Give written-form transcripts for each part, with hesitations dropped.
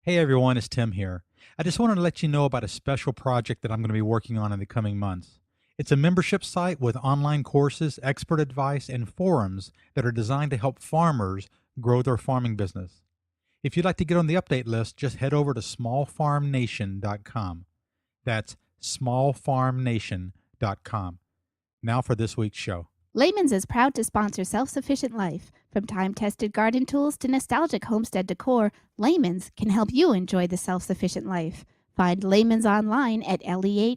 Hey everyone, it's Tim here. I just wanted to let you know about a special project that I'm going to be working on in the coming months. It's a membership site with online courses, expert advice, and forums that are designed to help farmers grow their farming business. If you'd like to get on the update list, just head over to smallfarmnation.com. That's smallfarmnation.com. Now for this week's show. Lehman's is proud to sponsor Self-Sufficient Life. From time-tested garden tools to nostalgic homestead decor, Lehman's can help you enjoy the self-sufficient life. Find Lehman's online at lehmans.com.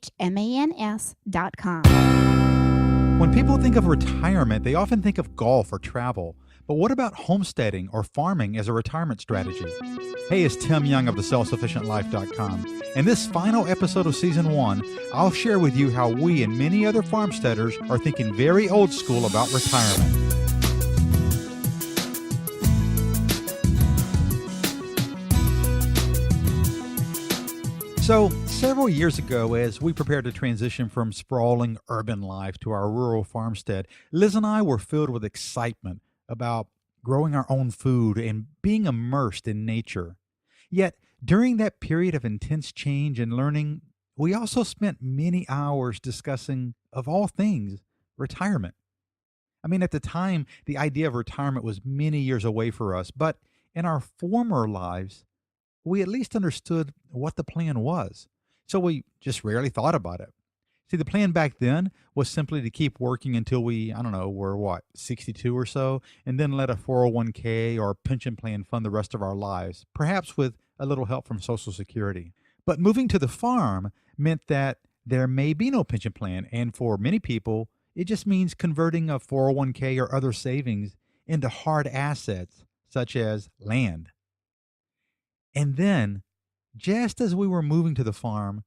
When people think of retirement, they often think of golf or travel. But what about homesteading or farming as a retirement strategy? Hey, it's Tim Young of the selfsufficientlife.com. In this final episode of Season 1, I'll share with you how we and many other farmsteaders are thinking very old school about retirement. So, several years ago, as we prepared to transition from sprawling urban life to our rural farmstead, Liz and I were filled with excitement about growing our own food and being immersed in nature. Yet, during that period of intense change and learning, we also spent many hours discussing, of all things, retirement. I mean, at the time, the idea of retirement was many years away for us, but in our former lives, we at least understood what the plan was. So we just rarely thought about it. See, the plan back then was simply to keep working until we, were 62 or so, and then let a 401k or pension plan fund the rest of our lives, perhaps with a little help from Social Security. But moving to the farm meant that there may be no pension plan, and for many people, it just means converting a 401k or other savings into hard assets, such as land. And then, just as we were moving to the farm,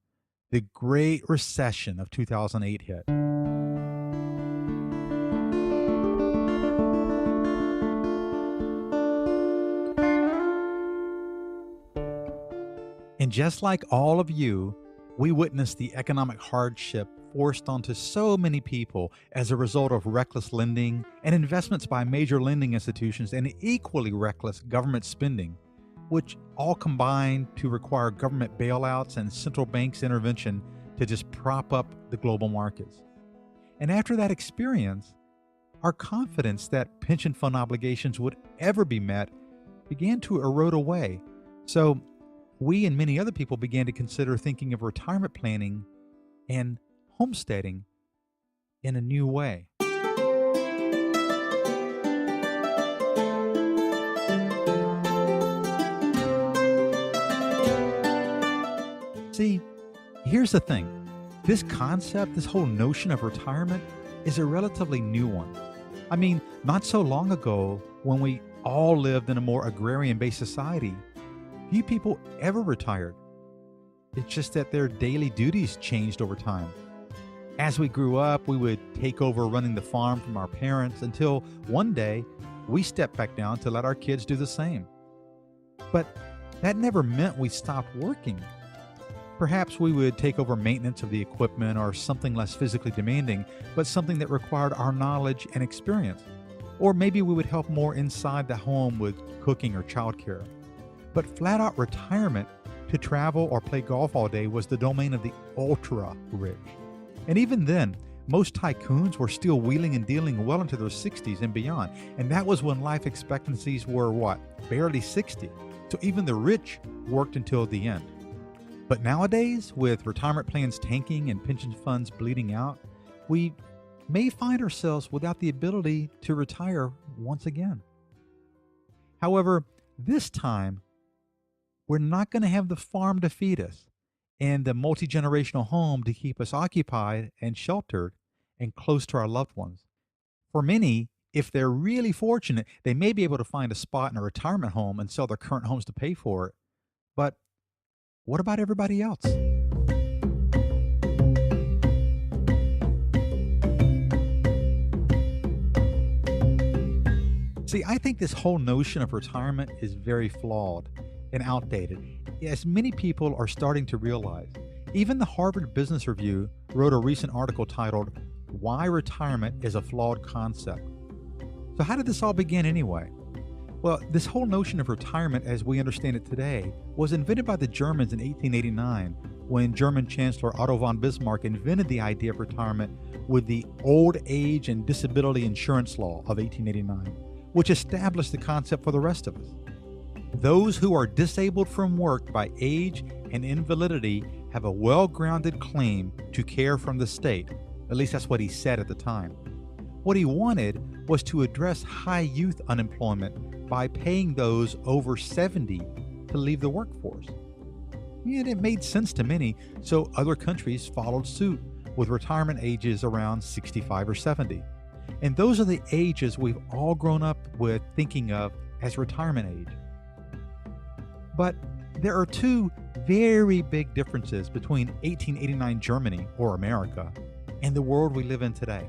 the Great Recession of 2008 hit. And just like all of you, we witnessed the economic hardship forced onto so many people as a result of reckless lending and investments by major lending institutions and equally reckless government spending, which all combined to require government bailouts and central banks' intervention to just prop up the global markets. And after that experience, our confidence that pension fund obligations would ever be met began to erode away. So we and many other people began to consider thinking of retirement planning and homesteading in a new way. See, here's the thing. This concept, this whole notion of retirement is a relatively new one. I mean, not so long ago, when we all lived in a more agrarian-based society, few people ever retired. It's just that their daily duties changed over time. As we grew up, we would take over running the farm from our parents until one day we stepped back down to let our kids do the same. But that never meant we stopped working. Perhaps we would take over maintenance of the equipment or something less physically demanding, but something that required our knowledge and experience. Or maybe we would help more inside the home with cooking or childcare. But flat-out retirement to travel or play golf all day was the domain of the ultra-rich. And even then, most tycoons were still wheeling and dealing well into their 60s and beyond. And that was when life expectancies were, barely 60. So even the rich worked until the end. But nowadays, with retirement plans tanking and pension funds bleeding out, we may find ourselves without the ability to retire once again. However, this time, we're not going to have the farm to feed us and the multi-generational home to keep us occupied and sheltered and close to our loved ones. For many, if they're really fortunate, they may be able to find a spot in a retirement home and sell their current homes to pay for it. But what about everybody else? See, I think this whole notion of retirement is very flawed and outdated, as many people are starting to realize. Even the Harvard Business Review wrote a recent article titled, "Why Retirement is a Flawed Concept." So how did this all begin anyway? Well, this whole notion of retirement as we understand it today was invented by the Germans in 1889 when German Chancellor Otto von Bismarck invented the idea of retirement with the Old Age and Disability Insurance Law of 1889, which established the concept for the rest of us. Those who are disabled from work by age and invalidity have a well-grounded claim to care from the state. At least that's what he said at the time. What he wanted was to address high youth unemployment by paying those over 70 to leave the workforce. And it made sense to many, so other countries followed suit with retirement ages around 65 or 70. And those are the ages we've all grown up with thinking of as retirement age. But there are two very big differences between 1889 Germany, or America, and the world we live in today.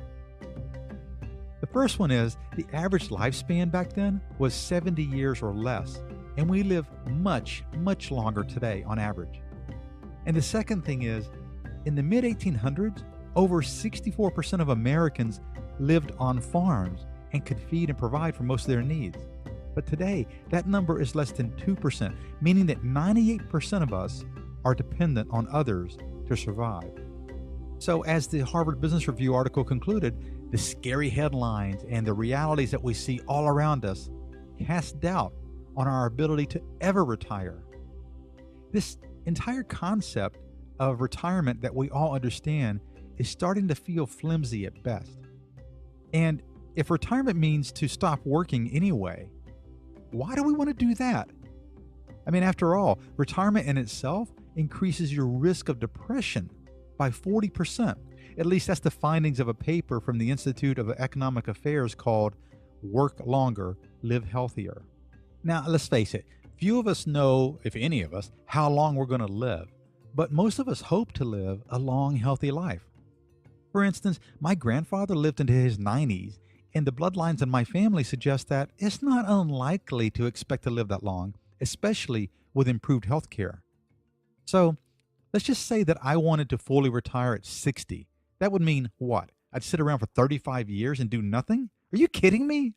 The first one is the average lifespan back then was 70 years or less, and we live much, much longer today on average. And the second thing is, in the mid-1800s, over 64% of Americans lived on farms and could feed and provide for most of their needs. But today, that number is less than 2%, meaning that 98% of us are dependent on others to survive. So as the Harvard Business Review article concluded, the scary headlines and the realities that we see all around us cast doubt on our ability to ever retire. This entire concept of retirement that we all understand is starting to feel flimsy at best. And if retirement means to stop working anyway, why do we want to do that? I mean, after all, retirement in itself increases your risk of depression by 40%. At least that's the findings of a paper from the Institute of Economic Affairs called Work Longer, Live Healthier. Now, let's face it, few of us know, if any of us, how long we're going to live, but most of us hope to live a long, healthy life. For instance, my grandfather lived into his 90s, and the bloodlines in my family suggest that it's not unlikely to expect to live that long, especially with improved health care. So, let's just say that I wanted to fully retire at 60. That would mean what? I'd sit around for 35 years and do nothing? Are you kidding me?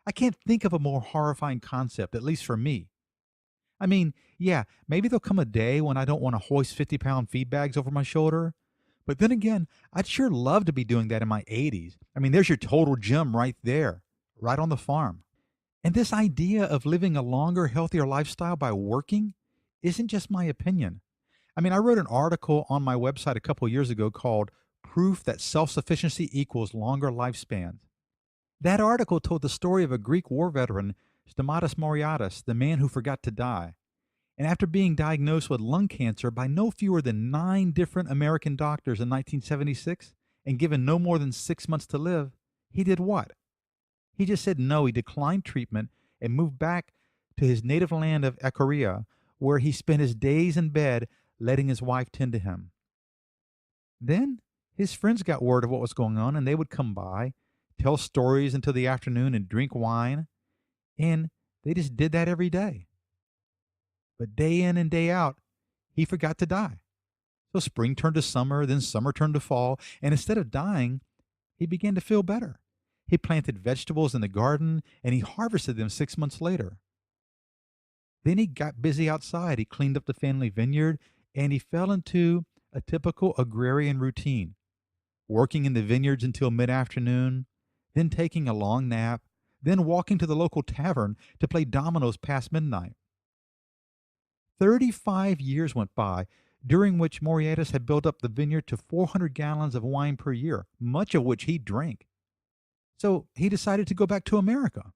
I can't think of a more horrifying concept, at least for me. I mean, yeah, maybe there'll come a day when I don't want to hoist 50-pound feed bags over my shoulder. But then again, I'd sure love to be doing that in my 80s. I mean, there's your total gym right there, right on the farm. And this idea of living a longer, healthier lifestyle by working isn't just my opinion. I mean, I wrote an article on my website a couple years ago called Proof That Self-Sufficiency Equals Longer Lifespans. That article told the story of a Greek war veteran, Stamatis Moriatis, the man who forgot to die. And after being diagnosed with lung cancer by no fewer than 9 different American doctors in 1976 and given no more than 6 months to live, he did what? He just said no, he declined treatment and moved back to his native land of Ikaria, where he spent his days in bed letting his wife tend to him. Then his friends got word of what was going on, and they would come by, tell stories until the afternoon and drink wine, and they just did that every day. But day in and day out, he forgot to die. So spring turned to summer, then summer turned to fall, and instead of dying, he began to feel better. He planted vegetables in the garden, and he harvested them 6 months later. Then he got busy outside. He cleaned up the family vineyard, and he fell into a typical agrarian routine, working in the vineyards until mid-afternoon, then taking a long nap, then walking to the local tavern to play dominoes past midnight. 35 years went by, during which Moriatis had built up the vineyard to 400 gallons of wine per year, much of which he drank. So he decided to go back to America.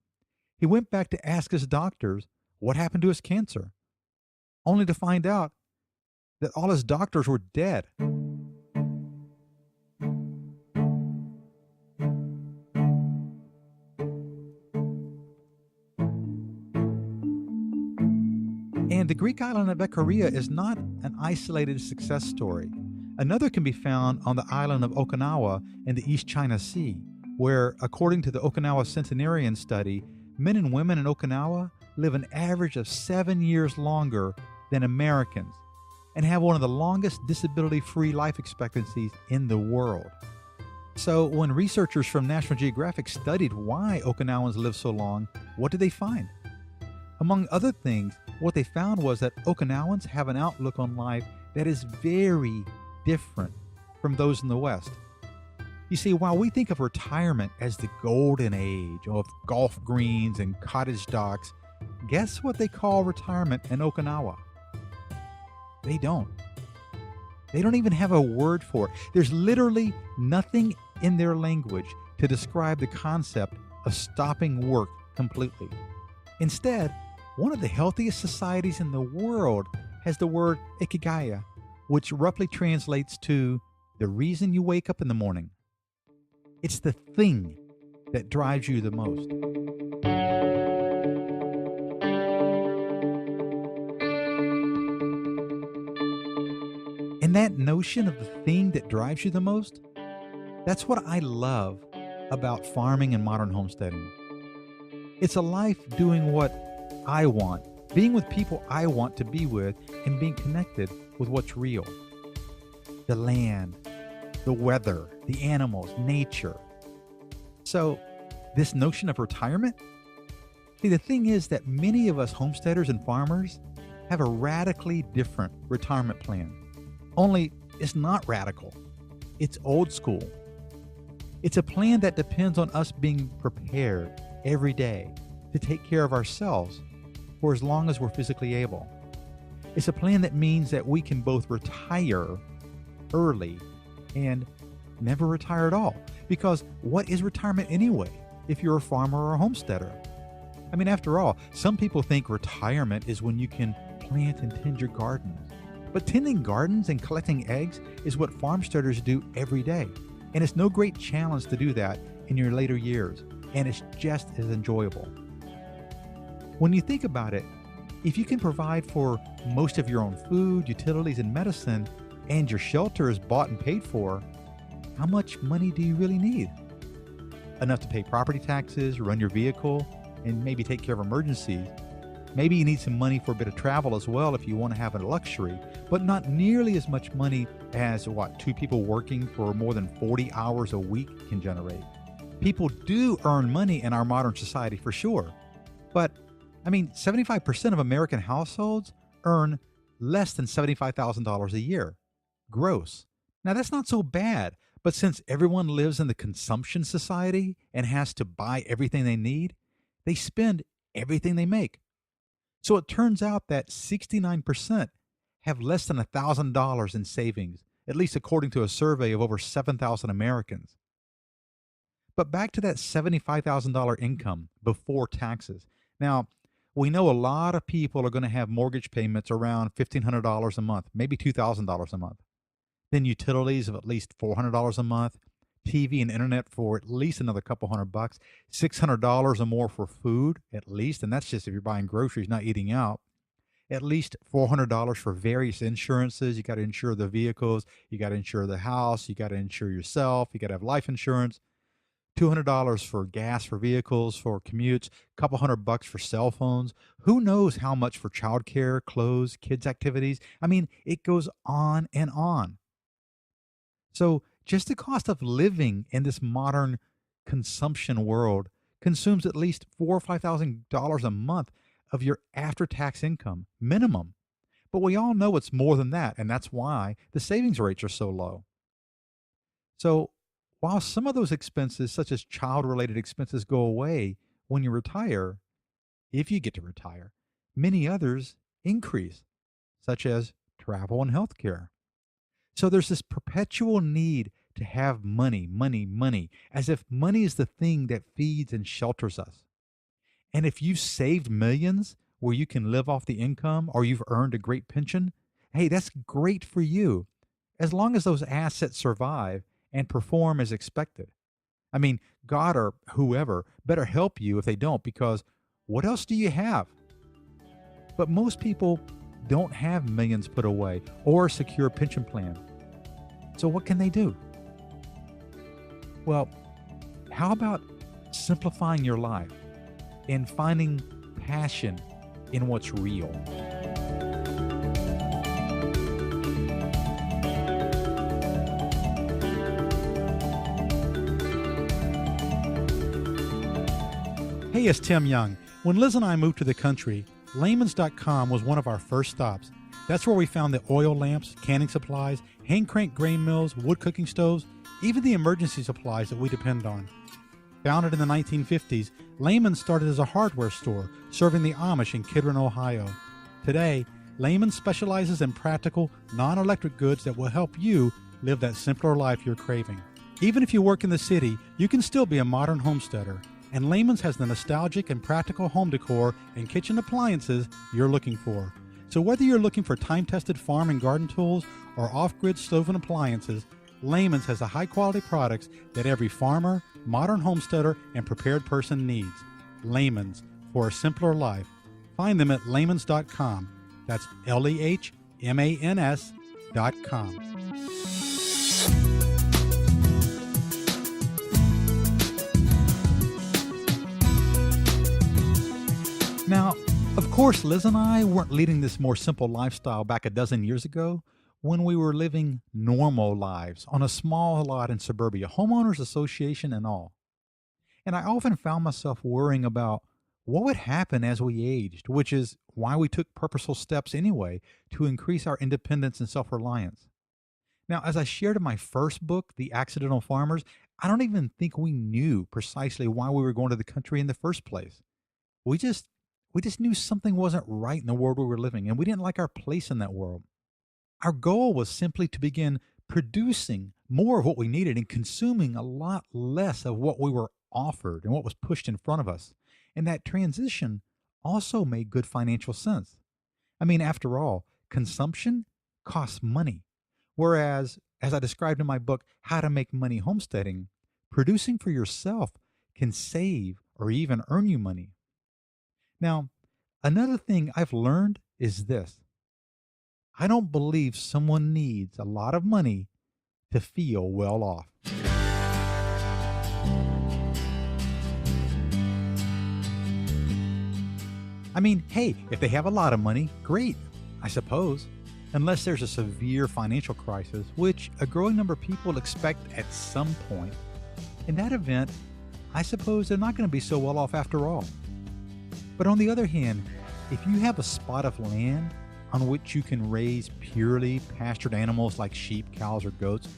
He went back to ask his doctors what happened to his cancer, only to find out that all his doctors were dead. And the Greek island of Ikaria is not an isolated success story. Another can be found on the island of Okinawa in the East China Sea, where, according to the Okinawa Centenarian Study, men and women in Okinawa live an average of 7 years longer than Americans and have one of the longest disability-free life expectancies in the world. So when researchers from National Geographic studied why Okinawans live so long, what did they find? Among other things, what they found was that Okinawans have an outlook on life that is very different from those in the West. You see, while we think of retirement as the golden age of golf greens and cottage docks, guess what they call retirement in Okinawa? They don't. They don't even have a word for it. There's literally nothing in their language to describe the concept of stopping work completely. Instead, one of the healthiest societies in the world has the word Ikigai, which roughly translates to the reason you wake up in the morning. It's the thing that drives you the most. And that notion of the thing that drives you the most, that's what I love about farming and modern homesteading. It's a life doing what I want, being with people I want to be with, and being connected with what's real. The land, the weather, the animals, nature. So, this notion of retirement? See, the thing is that many of us homesteaders and farmers have a radically different retirement plan. Only it's not radical. It's old school. It's a plan that depends on us being prepared every day to take care of ourselves for as long as we're physically able. It's a plan that means that we can both retire early and never retire at all. Because what is retirement anyway, if you're a farmer or a homesteader? I mean, after all, some people think retirement is when you can plant and tend your gardens. But tending gardens and collecting eggs is what farmsteaders do every day. And it's no great challenge to do that in your later years. And it's just as enjoyable. When you think about it, if you can provide for most of your own food, utilities, and medicine, and your shelter is bought and paid for, how much money do you really need? Enough to pay property taxes, run your vehicle, and maybe take care of emergencies. Maybe you need some money for a bit of travel as well if you want to have a luxury, but not nearly as much money as two people working for more than 40 hours a week can generate. People do earn money in our modern society for sure. But, 75% of American households earn less than $75,000 a year. Gross. Now that's not so bad, but since everyone lives in the consumption society and has to buy everything they need, they spend everything they make. So it turns out that 69% have less than $1,000 in savings, at least according to a survey of over 7,000 Americans. But back to that $75,000 income before taxes. Now, we know a lot of people are going to have mortgage payments around $1,500 a month, maybe $2,000 a month. Then utilities of at least $400 a month, TV and internet for at least another couple $100, $600 or more for food at least, and that's just if you're buying groceries, not eating out. At least $400 for various insurances. You got to insure the vehicles, you got to insure the house, you got to insure yourself, you got to have life insurance. $200 for gas for vehicles, for commutes, a couple $100 for cell phones. Who knows how much for childcare, clothes, kids' activities? It goes on and on. So just the cost of living in this modern consumption world consumes at least $4,000 or $5,000 a month of your after-tax income, minimum. But we all know it's more than that, and that's why the savings rates are so low. So while some of those expenses, such as child-related expenses, go away when you retire, if you get to retire, many others increase, such as travel and healthcare. So there's this perpetual need to have money, money, money, as if money is the thing that feeds and shelters us. And if you've saved millions where you can live off the income or you've earned a great pension, hey, that's great for you, as long as those assets survive and perform as expected. God or whoever better help you if they don't, because what else do you have? But most people don't have millions put away or a secure pension plan. So what can they do? Well, how about simplifying your life and finding passion in what's real? Hey, it's Tim Young. When Liz and I moved to the country, Lehman's.com was one of our first stops. That's where we found the oil lamps, canning supplies, hand-cranked grain mills, wood cooking stoves, even the emergency supplies that we depend on. Founded in the 1950s, Lehman's started as a hardware store serving the Amish in Kidron, Ohio. Today, Lehman's specializes in practical, non-electric goods that will help you live that simpler life you're craving. Even if you work in the city, you can still be a modern homesteader. And Lehman's has the nostalgic and practical home decor and kitchen appliances you're looking for. So whether you're looking for time-tested farm and garden tools or off-grid stove and appliances, Lehman's has the high-quality products that every farmer, modern homesteader, and prepared person needs. Lehman's, for a simpler life. Find them at Lehmans.com. That's LEHMANS.com. Now, of course, Liz and I weren't leading this more simple lifestyle back a dozen years ago when we were living normal lives on a small lot in suburbia, homeowners association and all. And I often found myself worrying about what would happen as we aged, which is why we took purposeful steps anyway to increase our independence and self-reliance. Now, as I shared in my first book, The Accidental Farmers, I don't even think we knew precisely why we were going to the country in the first place. We just knew something wasn't right in the world we were living, and we didn't like our place in that world. Our goal was simply to begin producing more of what we needed and consuming a lot less of what we were offered and what was pushed in front of us. And that transition also made good financial sense. I mean, after all, consumption costs money. Whereas, as I described in my book, How to Make Money Homesteading, producing for yourself can save or even earn you money. Now, another thing I've learned is this. I don't believe someone needs a lot of money to feel well off. I mean, hey, if they have a lot of money, great, I suppose. Unless there's a severe financial crisis, which a growing number of people expect at some point. In that event, I suppose they're not going to be so well off after all. But on the other hand, if you have a spot of land on which you can raise purely pastured animals like sheep, cows, or goats,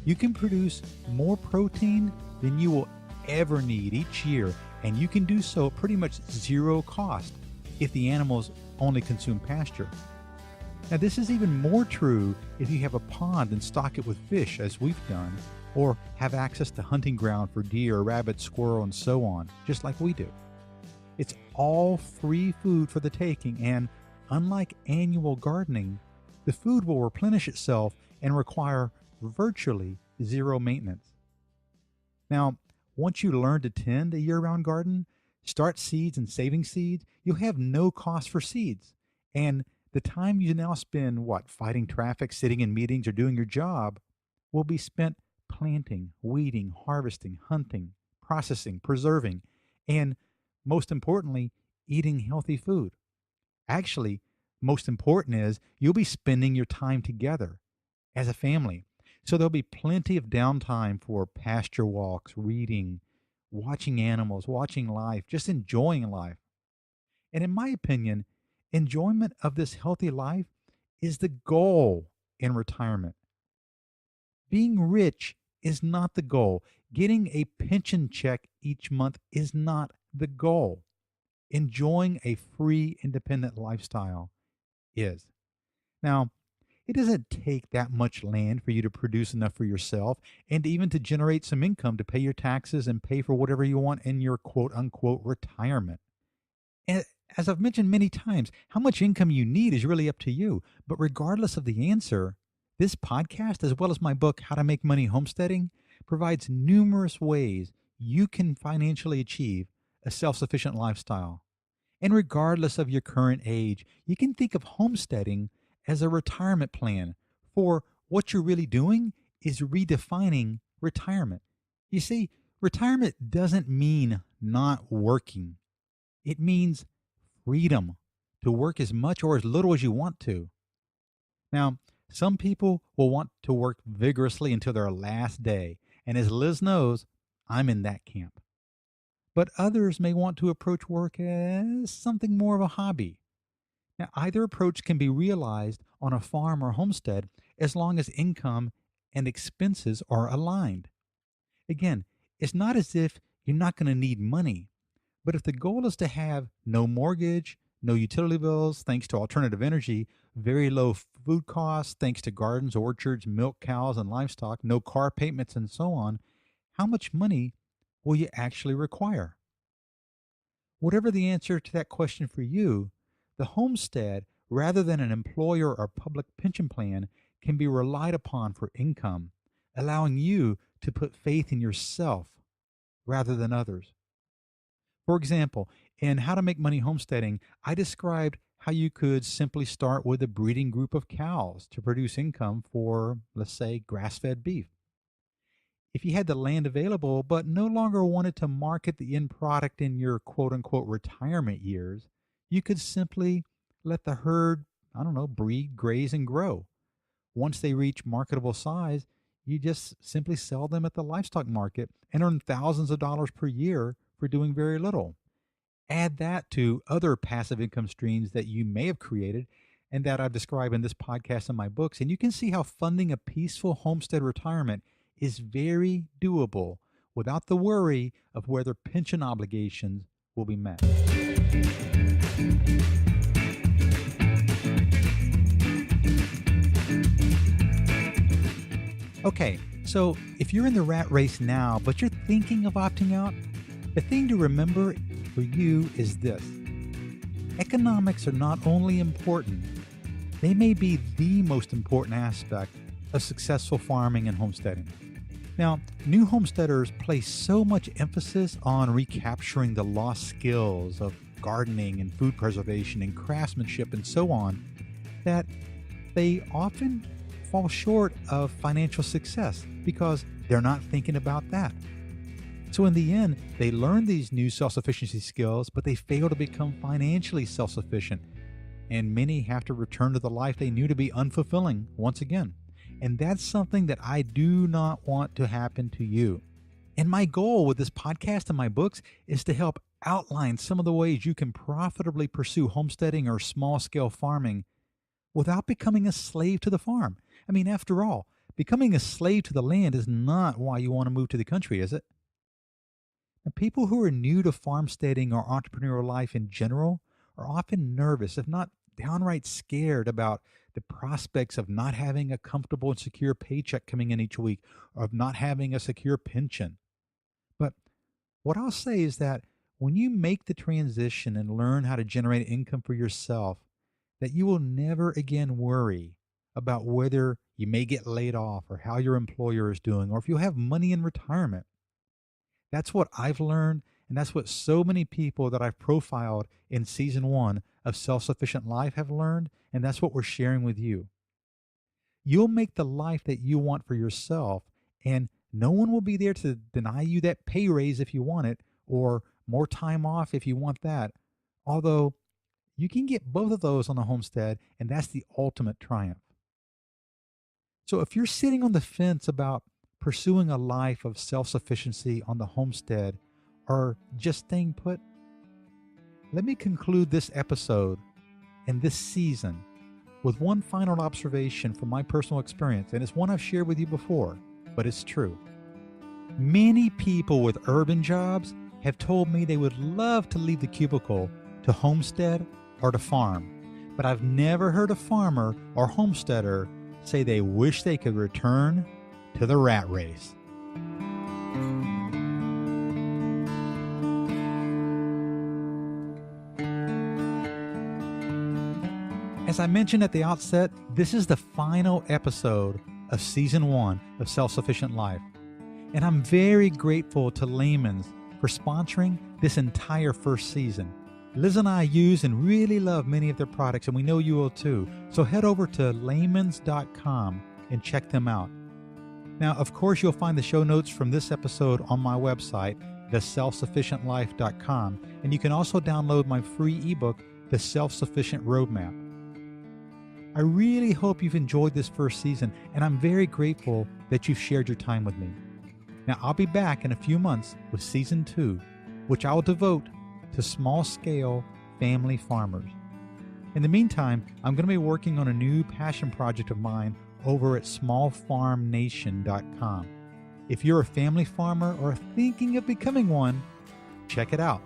you can produce more protein than you will ever need each year, and you can do so at pretty much zero cost if the animals only consume pasture. Now, this is even more true if you have a pond and stock it with fish, as we've done, or have access to hunting ground for deer, rabbit, squirrel, and so on, just like we do. It's all free food for the taking, and unlike annual gardening, the food will replenish itself and require virtually zero maintenance. Now, once you learn to tend a year-round garden, start seeds and saving seeds, you'll have no cost for seeds. And the time you now spend, fighting traffic, sitting in meetings, or doing your job, will be spent planting, weeding, harvesting, hunting, processing, preserving, and most importantly, eating healthy food. Actually, most important is you'll be spending your time together as a family. So there'll be plenty of downtime for pasture walks, reading, watching animals, watching life, just enjoying life. And in my opinion, enjoyment of this healthy life is the goal in retirement. Being rich is not the goal. Getting a pension check each month is not the goal. Enjoying a free, independent lifestyle is. Now, it doesn't take that much land for you to produce enough for yourself and even to generate some income to pay your taxes and pay for whatever you want in your quote-unquote retirement. And as I've mentioned many times, how much income you need is really up to you. But regardless of the answer, this podcast, as well as my book, How to Make Money Homesteading, provides numerous ways you can financially achieve a self-sufficient lifestyle. And regardless of your current age, you can think of homesteading as a retirement plan, for what you're really doing is redefining retirement. You see, retirement doesn't mean not working. It means freedom to work as much or as little as you want to. Now, some people will want to work vigorously until their last day, and as Liz knows, I'm in that camp. but others may want to approach work as something more of a hobby. Now, either approach can be realized on a farm or homestead as long as income and expenses are aligned. Again, it's not as if you're not going to need money, but if the goal is to have no mortgage, no utility bills thanks to alternative energy, very low food costs thanks to gardens, orchards, milk cows, and livestock, no car payments, and so on, how much money will you actually require? Whatever the answer to that question for you, the homestead, rather than an employer or public pension plan, can be relied upon for income, allowing you to put faith in yourself rather than others. For example, in How to Make Money Homesteading, I described how you could simply start with a breeding group of cows to produce income for, let's say, grass fed beef. If you had the land available but no longer wanted to market the end product in your quote unquote retirement years, you could simply let the herd, I don't know, breed, graze, and grow. Once they reach marketable size, you just simply sell them at the livestock market and earn thousands of dollars per year for doing very little. Add that to other passive income streams that you may have created and that I've described in this podcast and my books, and you can see how funding a peaceful homestead retirement is very doable without the worry of whether pension obligations will be met. Okay, so if you're in the rat race now, but you're thinking of opting out, the thing to remember for you is this. Economics are not only important, they may be the most important aspect of successful farming and homesteading. Now, new homesteaders place so much emphasis on recapturing the lost skills of gardening and food preservation and craftsmanship and so on that they often fall short of financial success because they're not thinking about that. So in the end, they learn these new self-sufficiency skills, but they fail to become financially self-sufficient. And many have to return to the life they knew to be unfulfilling once again. And that's something that I do not want to happen to you. And my goal with this podcast and my books is to help outline some of the ways you can profitably pursue homesteading or small-scale farming without becoming a slave to the farm. I mean, after all, becoming a slave to the land is not why you want to move to the country, is it? Now, people who are new to farmsteading or entrepreneurial life in general are often nervous, if not downright scared about the prospects of not having a comfortable and secure paycheck coming in each week, or of not having a secure pension. But what I'll say is that when you make the transition and learn how to generate income for yourself, that you will never again worry about whether you may get laid off or how your employer is doing, or if you'll have money in retirement. That's what I've learned, and that's what so many people that I've profiled in season 1 of Self-Sufficient Life have learned, and that's what we're sharing with you. You'll make the life that you want for yourself, and no one will be there to deny you that pay raise if you want it, or more time off if you want that. Although you can get both of those on the homestead, and that's the ultimate triumph. So if you're sitting on the fence about pursuing a life of self-sufficiency on the homestead or just staying put, let me conclude this episode and this season with one final observation from my personal experience, and it's one I've shared with you before, but it's true. Many people with urban jobs have told me they would love to leave the cubicle to homestead or to farm, but I've never heard a farmer or homesteader say they wish they could return to the rat race. As I mentioned at the outset, this is the final episode of season 1 of Self-Sufficient Life. And I'm very grateful to Lehman's for sponsoring this entire first season. Liz and I use and really love many of their products, and we know you will too. So head over to lehmans.com and check them out. Now, of course, you'll find the show notes from this episode on my website, theselfsufficientlife.com, and you can also download my free ebook, The Self-Sufficient Roadmap. I really hope you've enjoyed this first season, and I'm very grateful that you've shared your time with me. Now, I'll be back in a few months with season 2, which I'll devote to small-scale family farmers. In the meantime, I'm going to be working on a new passion project of mine over at smallfarmnation.com. If you're a family farmer or thinking of becoming one, check it out.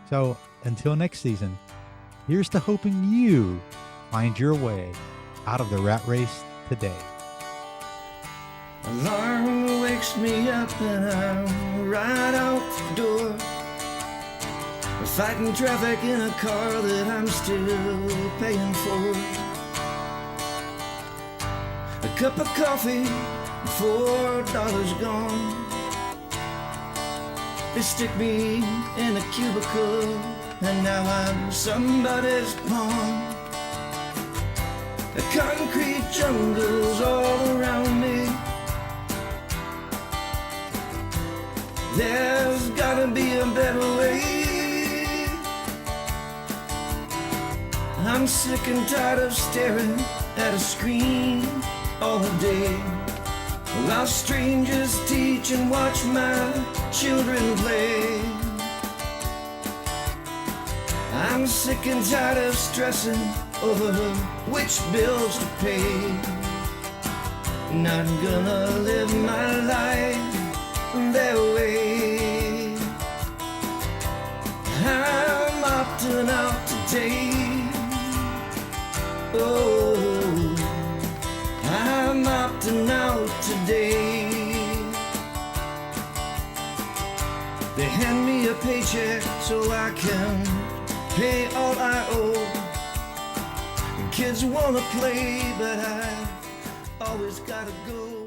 So until next season, here's to hoping you find your way out of the rat race today. Alarm wakes me up and I'm right out the door. We're fighting traffic in a car that I'm still paying for. A cup of coffee, $4 gone. They stick me in a cubicle and now I'm somebody's pawn. The concrete jungle's all around me. There's gotta be a better way. I'm sick and tired of staring at a screen all day while strangers teach and watch my children play. I'm sick and tired of stressing over which bills to pay. Not gonna live my life their way. I'm opting out today. Oh, I'm opting out today. They hand me a paycheck so I can pay all I owe. Kids wanna play, but I've always gotta go.